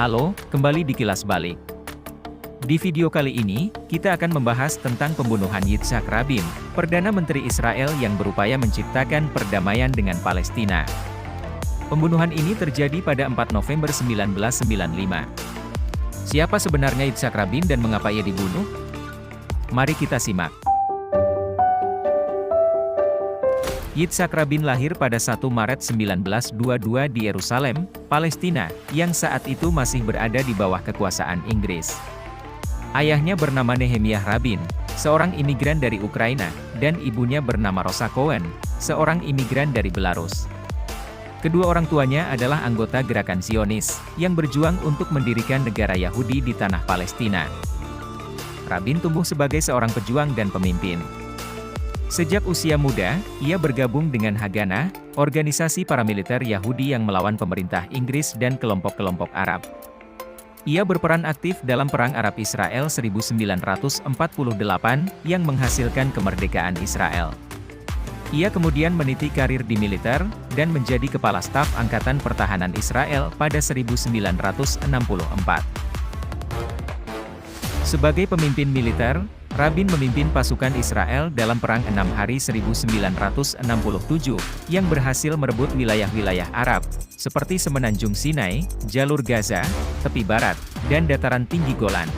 Halo, kembali di Kilas Balik. Di video kali ini, kita akan membahas tentang pembunuhan Yitzhak Rabin, Perdana Menteri Israel yang berupaya menciptakan perdamaian dengan Palestina. Pembunuhan ini terjadi pada 4 November 1995. Siapa sebenarnya Yitzhak Rabin dan mengapa ia dibunuh? Mari kita simak. Yitzhak Rabin lahir pada 1 Maret 1922 di Yerusalem, Palestina, yang saat itu masih berada di bawah kekuasaan Inggris. Ayahnya bernama Nehemiah Rabin, seorang imigran dari Ukraina, dan ibunya bernama Rosa Cohen, seorang imigran dari Belarus. Kedua orang tuanya adalah anggota gerakan Zionis, yang berjuang untuk mendirikan negara Yahudi di tanah Palestina. Rabin tumbuh sebagai seorang pejuang dan pemimpin. Sejak usia muda, ia bergabung dengan Haganah, organisasi paramiliter Yahudi yang melawan pemerintah Inggris dan kelompok-kelompok Arab. Ia berperan aktif dalam Perang Arab-Israel 1948 yang menghasilkan kemerdekaan Israel. Ia kemudian meniti karir di militer, dan menjadi Kepala Staf Angkatan Pertahanan Israel pada 1964. Sebagai pemimpin militer, Rabin memimpin pasukan Israel dalam Perang 6 Hari 1967, yang berhasil merebut wilayah-wilayah Arab, seperti Semenanjung Sinai, Jalur Gaza, Tepi Barat, dan Dataran Tinggi Golan.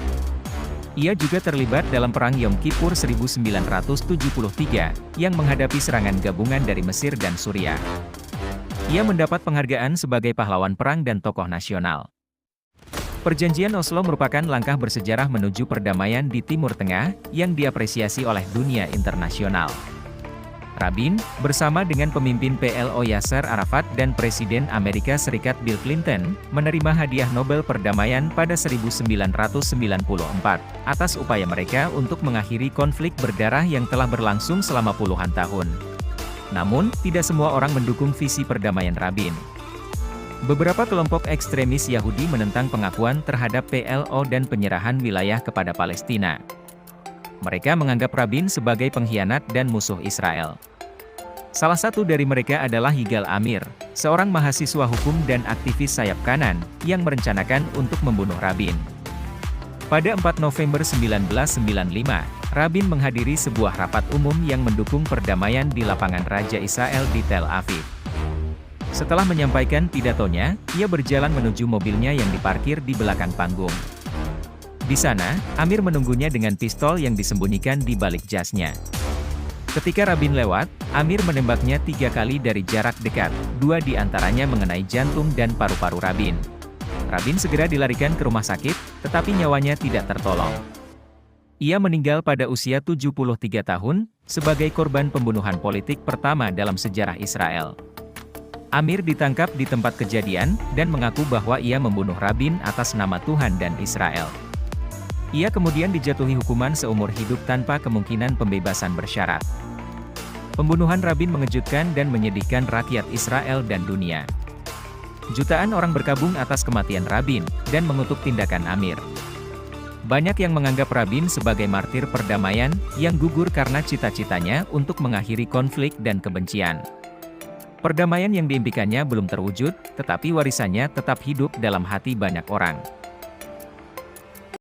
Ia juga terlibat dalam Perang Yom Kippur 1973, yang menghadapi serangan gabungan dari Mesir dan Suriah. Ia mendapat penghargaan sebagai pahlawan perang dan tokoh nasional. Perjanjian Oslo merupakan langkah bersejarah menuju perdamaian di Timur Tengah, yang diapresiasi oleh dunia internasional. Rabin, bersama dengan pemimpin PLO Yasser Arafat dan Presiden Amerika Serikat Bill Clinton, menerima hadiah Nobel Perdamaian pada 1994, atas upaya mereka untuk mengakhiri konflik berdarah yang telah berlangsung selama puluhan tahun. Namun, tidak semua orang mendukung visi perdamaian Rabin. Beberapa kelompok ekstremis Yahudi menentang pengakuan terhadap PLO dan penyerahan wilayah kepada Palestina. Mereka menganggap Rabin sebagai pengkhianat dan musuh Israel. Salah satu dari mereka adalah Yigal Amir, seorang mahasiswa hukum dan aktivis sayap kanan, yang merencanakan untuk membunuh Rabin. Pada 4 November 1995, Rabin menghadiri sebuah rapat umum yang mendukung perdamaian di lapangan Raja Israel di Tel Aviv. Setelah menyampaikan pidatonya, ia berjalan menuju mobilnya yang diparkir di belakang panggung. Di sana, Amir menunggunya dengan pistol yang disembunyikan di balik jasnya. Ketika Rabin lewat, Amir menembaknya 3 kali dari jarak dekat, 2 di antaranya mengenai jantung dan paru-paru Rabin. Rabin segera dilarikan ke rumah sakit, tetapi nyawanya tidak tertolong. Ia meninggal pada usia 73 tahun, sebagai korban pembunuhan politik pertama dalam sejarah Israel. Amir ditangkap di tempat kejadian, dan mengaku bahwa ia membunuh Rabin atas nama Tuhan dan Israel. Ia kemudian dijatuhi hukuman seumur hidup tanpa kemungkinan pembebasan bersyarat. Pembunuhan Rabin mengejutkan dan menyedihkan rakyat Israel dan dunia. Jutaan orang berkabung atas kematian Rabin, dan mengutuk tindakan Amir. Banyak yang menganggap Rabin sebagai martir perdamaian, yang gugur karena cita-citanya untuk mengakhiri konflik dan kebencian. Perdamaian yang diimpikannya belum terwujud, tetapi warisannya tetap hidup dalam hati banyak orang.